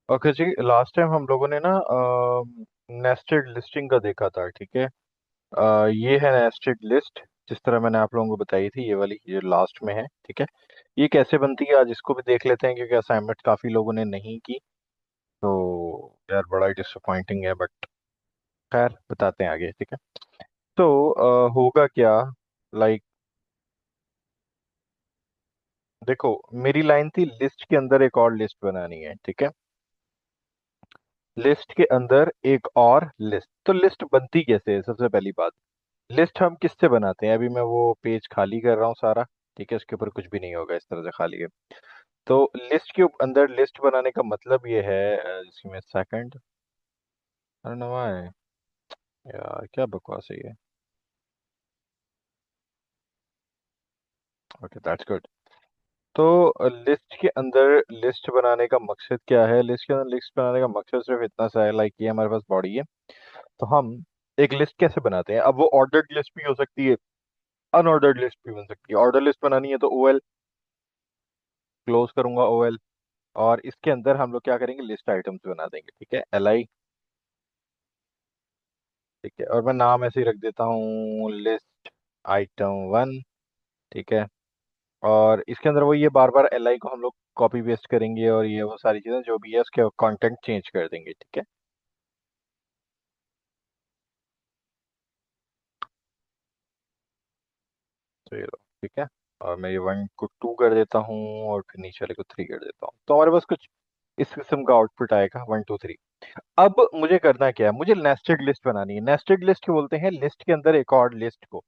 Okay जी, last time हम लोगों ने ना नेस्टेड लिस्टिंग का देखा था। ठीक है। ये है नेस्टेड लिस्ट, जिस तरह मैंने आप लोगों को बताई थी, ये वाली ये लास्ट में है। ठीक है। ये कैसे बनती है आज इसको भी देख लेते हैं, क्योंकि असाइनमेंट काफी लोगों ने नहीं की। तो यार बड़ा ही डिसअपॉइंटिंग है, बट खैर बताते हैं आगे। ठीक है। तो होगा क्या, लाइक देखो, मेरी लाइन थी लिस्ट के अंदर एक और लिस्ट बनानी है। ठीक है। लिस्ट के अंदर एक और लिस्ट, तो लिस्ट बनती कैसे है सबसे पहली बात। लिस्ट हम किससे बनाते हैं, अभी मैं वो पेज खाली कर रहा हूँ सारा। ठीक है, उसके ऊपर कुछ भी नहीं होगा, इस तरह से खाली है। तो लिस्ट के अंदर लिस्ट बनाने का मतलब ये है, इसमें सेकंड, अरे नवा है यार, क्या बकवास है ये। Okay, that's good. तो लिस्ट के अंदर लिस्ट बनाने का मकसद क्या है, लिस्ट के अंदर लिस्ट बनाने का मकसद सिर्फ इतना सा है, लाइक ये हमारे पास बॉडी है। तो हम एक लिस्ट कैसे बनाते हैं, अब वो ऑर्डर्ड लिस्ट भी हो सकती है, अनऑर्डर्ड लिस्ट भी बन सकती है। ऑर्डर लिस्ट बनानी है तो ओएल, क्लोज करूंगा ओएल, और इसके अंदर हम लोग क्या करेंगे, लिस्ट आइटम्स बना देंगे। ठीक है, एल आई। ठीक है, और मैं नाम ऐसे ही रख देता हूँ, लिस्ट आइटम वन। ठीक है। और इसके अंदर वो ये बार बार एल आई को हम लोग कॉपी पेस्ट करेंगे, और ये वो सारी चीजें जो भी है उसके कंटेंट चेंज कर देंगे। ठीक है। तो ये लो। ठीक है। और मैं ये वन को टू कर देता हूँ, और फिर नीचे वाले को थ्री कर देता हूँ, तो हमारे पास कुछ इस किस्म का आउटपुट आएगा, वन टू थ्री। अब मुझे करना क्या है, मुझे नेस्टेड लिस्ट बनानी है। नेस्टेड लिस्ट क्यों बोलते हैं, लिस्ट के अंदर एक और लिस्ट को।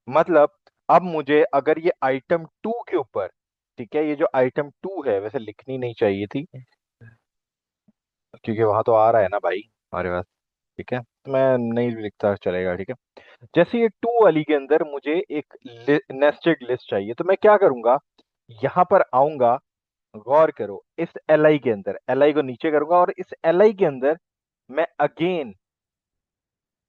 मतलब अब मुझे अगर ये आइटम टू के ऊपर, ठीक है, ये जो आइटम टू है, वैसे लिखनी नहीं चाहिए थी, क्योंकि वहां तो आ रहा है ना भाई हमारे पास। ठीक है, तो मैं नहीं लिखता चलेगा। ठीक है। जैसे ये टू वाली के अंदर मुझे एक नेस्टेड लिस्ट चाहिए, तो मैं क्या करूंगा, यहां पर आऊंगा। गौर करो, इस एल आई के अंदर एल आई को नीचे करूंगा, और इस एल आई के अंदर मैं अगेन,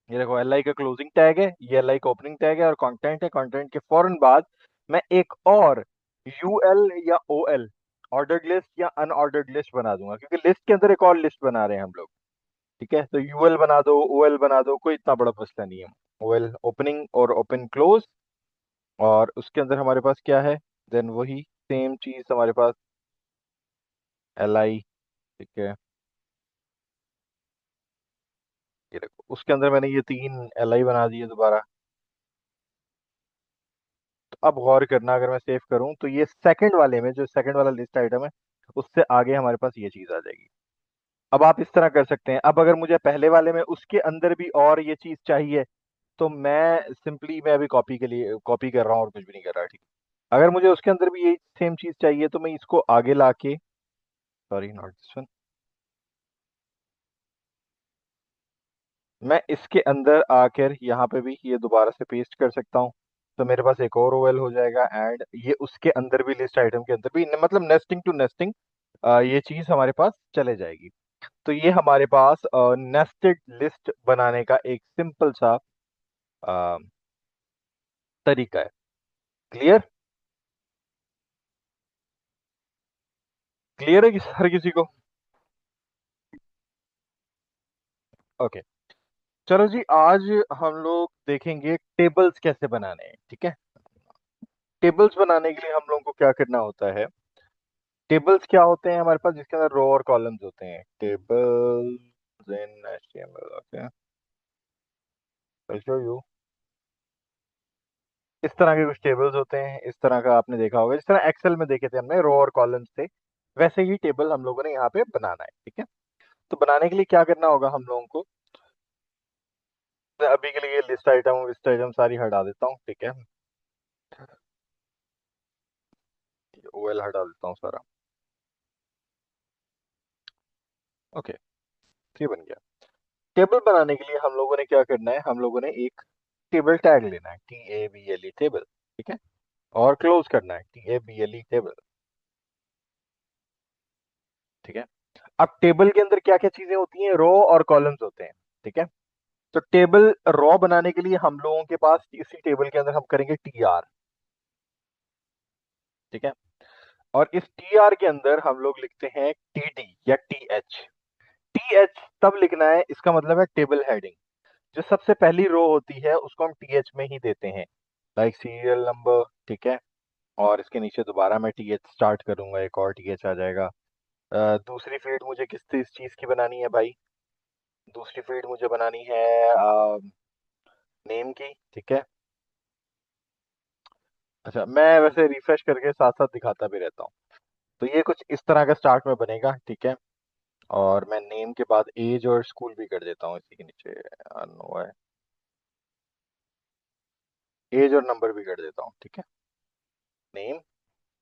ये देखो एल आई का क्लोजिंग टैग है, ये एल आई का ओपनिंग टैग है, और कंटेंट है। कंटेंट के फौरन बाद मैं एक और यू एल या ओ एल, ऑर्डर्ड लिस्ट या अनऑर्डर्ड लिस्ट बना दूंगा, क्योंकि लिस्ट के अंदर एक और लिस्ट बना रहे हैं हम लोग। ठीक है, तो यूएल बना दो, ओएल बना दो, कोई इतना बड़ा मसला नहीं है। ओएल ओपनिंग और ओपन क्लोज, और उसके अंदर हमारे पास क्या है, देन वही सेम चीज हमारे पास, एल आई। ठीक है, ये देखो उसके अंदर मैंने ये तीन एल आई बना दिए दोबारा। तो अब गौर करना, अगर मैं सेव करूं तो ये सेकंड वाले में, जो सेकंड वाला लिस्ट आइटम है, उससे आगे हमारे पास ये चीज आ जाएगी। अब आप इस तरह कर सकते हैं, अब अगर मुझे पहले वाले में उसके अंदर भी और ये चीज चाहिए, तो मैं सिंपली, मैं अभी कॉपी के लिए कॉपी कर रहा हूँ और कुछ भी नहीं कर रहा। ठीक है, अगर मुझे उसके अंदर भी यही सेम चीज चाहिए, तो मैं इसको आगे लाके, सॉरी नॉट दिस वन, मैं इसके अंदर आकर यहाँ पे भी ये दोबारा से पेस्ट कर सकता हूँ। तो मेरे पास एक और ओएल हो जाएगा ऐड, ये उसके अंदर भी, लिस्ट आइटम के अंदर भी, मतलब नेस्टिंग टू नेस्टिंग ये चीज हमारे पास चले जाएगी। तो ये हमारे पास नेस्टेड लिस्ट बनाने का एक सिंपल सा अ, तरीका है। क्लियर? क्लियर है कि हर किसी को? ओके। चलो जी, आज हम लोग देखेंगे टेबल्स कैसे बनाने हैं। ठीक है। टेबल्स बनाने के लिए हम लोगों को क्या करना होता है, टेबल्स क्या होते हैं हमारे पास, जिसके अंदर रो और कॉलम्स होते हैं। Tables in HTML, okay, I show you. इस तरह के कुछ टेबल्स होते हैं, इस तरह का आपने देखा होगा, जिस तरह एक्सेल में देखे थे हमने, रो और कॉलम्स थे, वैसे ही टेबल हम लोगों ने यहाँ पे बनाना है। ठीक है। तो बनाने के लिए क्या करना होगा हम लोगों को, मैं अभी के लिए लिस्ट आइटम सारी हटा देता हूँ। ठीक है, ओएल हटा देता हूँ सारा। ओके, तो ये बन गया। टेबल बनाने के लिए हम लोगों ने क्या करना है, हम लोगों ने एक टेबल टैग लेना है, TABLE टेबल। ठीक है। और क्लोज करना है, TABLE टेबल। ठीक है। अब टेबल के अंदर क्या क्या चीजें होती हैं, रो और कॉलम्स होते हैं। ठीक है। तो टेबल रो बनाने के लिए हम लोगों के पास, इसी टेबल के अंदर हम करेंगे TR। ठीक है। और इस TR के अंदर हम लोग लिखते हैं TD या TH। टी एच तब लिखना है, इसका मतलब है टेबल हेडिंग। जो सबसे पहली रो होती है उसको हम टी एच में ही देते हैं, लाइक सीरियल नंबर, ठीक है। और इसके नीचे दोबारा मैं टी एच स्टार्ट करूंगा, एक और टी एच आ जाएगा। दूसरी फील्ड मुझे किस चीज की बनानी है भाई? दूसरी फील्ड मुझे बनानी है नेम की, ठीक है। अच्छा, मैं वैसे रिफ्रेश करके साथ साथ दिखाता भी रहता हूँ। तो ये कुछ इस तरह का स्टार्ट में बनेगा, ठीक है। और मैं नेम के बाद एज और स्कूल भी कर देता हूँ इसी के नीचे, नो है, एज और नंबर भी कर देता हूँ, ठीक है। नेम,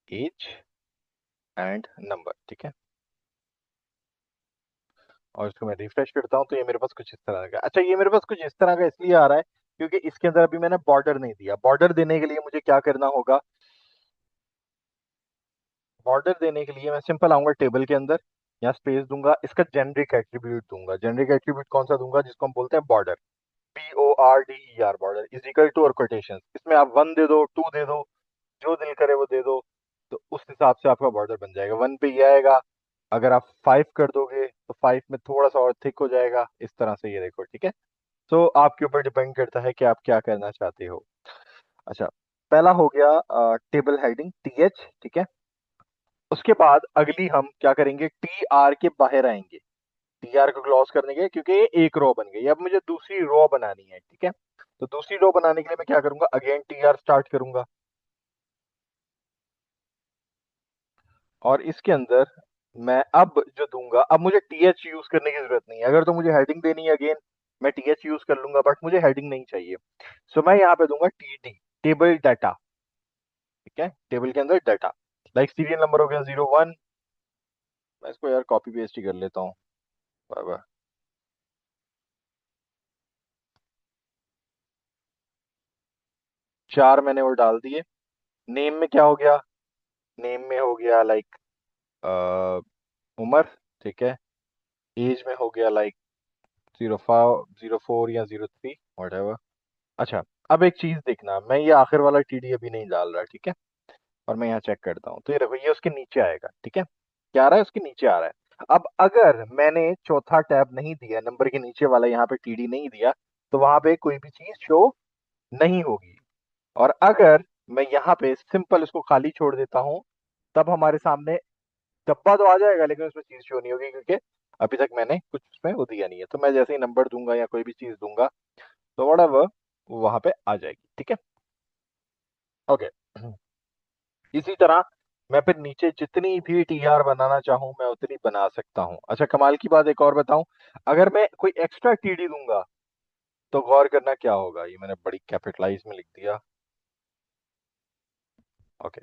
एज एंड नंबर, ठीक है। और इसको मैं रिफ्रेश करता हूँ तो ये मेरे पास कुछ इस तरह का, अच्छा ये मेरे पास कुछ इस तरह का इसलिए आ रहा है क्योंकि इसके अंदर अभी मैंने बॉर्डर नहीं दिया। बॉर्डर देने के लिए मुझे क्या करना होगा? बॉर्डर देने के लिए मैं सिंपल आऊंगा टेबल के अंदर, यहाँ स्पेस दूंगा, इसका जेनरिक एट्रीब्यूट दूंगा। जेनरिक एट्रीब्यूट कौन सा दूंगा? जिसको हम बोलते हैं border, BORDER, border is equal to और कोटेशन, इसमें आप 1 दे दो, 2 दे दो, जो दिल करे वो दे दो। तो उस हिसाब से आपका बॉर्डर बन जाएगा, 1 पे ये आएगा। अगर आप 5 कर दोगे तो 5 में थोड़ा सा और थिक हो जाएगा, इस तरह से, ये देखो, ठीक है। तो आपके ऊपर डिपेंड करता है कि आप क्या करना चाहते हो। अच्छा, पहला हो गया टेबल हेडिंग TH, ठीक है। उसके बाद अगली हम क्या करेंगे? TR के बाहर आएंगे, TR को क्लोज करने के, क्योंकि ये एक रो बन गई। अब मुझे दूसरी रो बनानी है, ठीक है। तो दूसरी रो बनाने के लिए मैं क्या करूंगा? अगेन TR स्टार्ट करूंगा, और इसके अंदर मैं अब जो दूंगा, अब मुझे TH यूज करने की जरूरत नहीं है। अगर तो मुझे हेडिंग देनी है अगेन, मैं TH यूज कर लूंगा, बट मुझे हेडिंग नहीं चाहिए। सो मैं यहाँ पे दूंगा TD, टेबल डाटा, ठीक है। टेबल के अंदर डाटा, लाइक सीरियल नंबर हो गया 01। मैं इसको यार कॉपी पेस्ट ही कर लेता हूँ, बाय बाय। 4 मैंने वो डाल दिए। नेम में क्या हो गया? नेम में हो गया लाइक उमर, ठीक है। एज में हो गया लाइक 05, 04 या 03, वट। अच्छा, अब एक चीज देखना, मैं ये आखिर वाला TD अभी नहीं डाल रहा, ठीक है। और मैं यहाँ चेक करता हूँ तो ये देखो, ये उसके नीचे आएगा, ठीक है। क्या आ रहा है? उसके नीचे आ रहा है। अब अगर मैंने चौथा टैब नहीं दिया, नंबर के नीचे वाला यहाँ पे TD नहीं दिया, तो वहां पे कोई भी चीज शो नहीं होगी। और अगर मैं यहाँ पे सिंपल इसको खाली छोड़ देता हूँ, तब हमारे सामने डब्बा तो आ जाएगा, लेकिन उसमें चीज शो नहीं होगी, क्योंकि अभी तक मैंने कुछ उसमें वो दिया नहीं है। तो मैं जैसे ही नंबर दूंगा या कोई भी चीज दूंगा, तो वह वहां पे आ जाएगी, ठीक है। ओके, इसी तरह मैं फिर नीचे जितनी भी TR बनाना चाहूं मैं उतनी बना सकता हूं। अच्छा, कमाल की बात एक और बताऊं, अगर मैं कोई एक्स्ट्रा TD दूंगा तो गौर करना क्या होगा। ये मैंने बड़ी कैपिटलाइज में लिख दिया, ओके।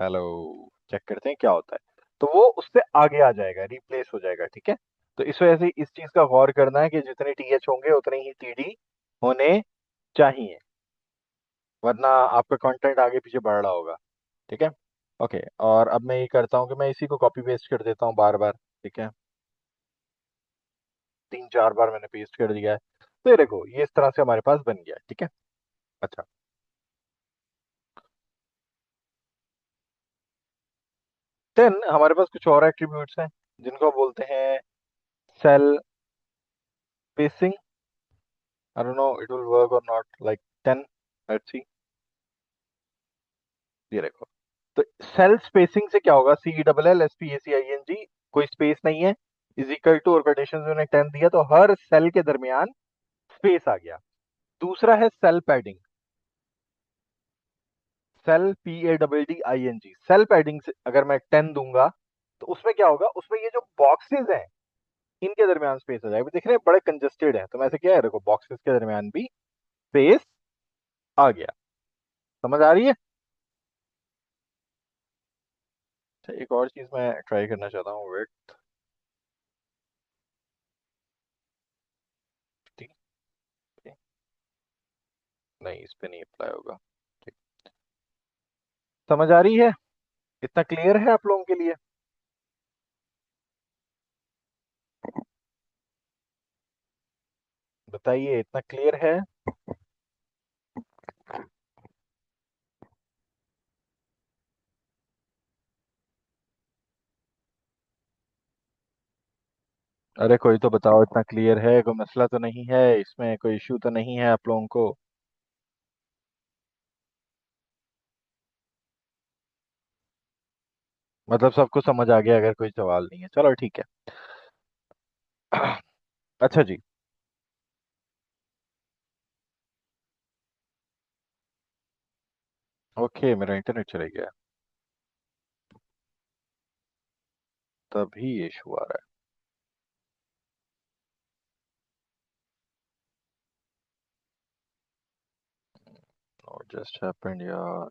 हेलो, चेक करते हैं क्या होता है। तो वो उससे आगे आ जाएगा, रिप्लेस हो जाएगा, ठीक है। तो इस वजह से इस चीज का गौर करना है कि जितने TH होंगे उतने ही TD होने चाहिए, वरना आपका कंटेंट आगे पीछे बढ़ रहा होगा, ठीक है। ओके, और अब मैं ये करता हूँ कि मैं इसी को कॉपी पेस्ट कर देता हूँ बार बार, ठीक है। 3 4 बार मैंने पेस्ट कर दिया है। तो ये देखो, ये इस तरह से हमारे पास बन गया, ठीक है। अच्छा, देन हमारे पास कुछ और एट्रीब्यूट्स हैं जिनको बोलते हैं cell spacing. I don't know it will work or not, like 10, let's see. ये देखो, तो सेल स्पेसिंग से क्या होगा? CELLSPACING, कोई स्पेस नहीं है, इज इक्वल टू, और कोटेशन में 10 दिया तो हर सेल के दरमियान स्पेस आ गया। दूसरा है cell padding, cell PADDING, cell padding से अगर मैं 10 दूंगा तो उसमें क्या होगा? उसमें ये जो बॉक्सेस हैं इनके दरमियान स्पेस आ जाएगा। दिख रहे हैं बड़े कंजेस्टेड है, तो मैं ऐसे क्या है, देखो बॉक्सेस के दरमियान भी स्पेस आ गया। समझ आ रही है? अच्छा, एक और चीज मैं ट्राई करना चाहता हूँ, वेट। ठीक है, नहीं इस पे नहीं अप्लाई होगा, ठीक। समझ आ रही है? इतना क्लियर है आप लोगों के लिए? बताइए, इतना क्लियर है? अरे कोई तो बताओ, इतना क्लियर है, कोई मसला तो नहीं है इसमें, कोई इश्यू तो नहीं है आप लोगों को? मतलब सबको समझ आ गया, अगर कोई सवाल नहीं है, चलो ठीक है। अच्छा जी। ओके, मेरा इंटरनेट चला गया। तभी इशू आ रहा है। और जस्ट हैपेंड यार।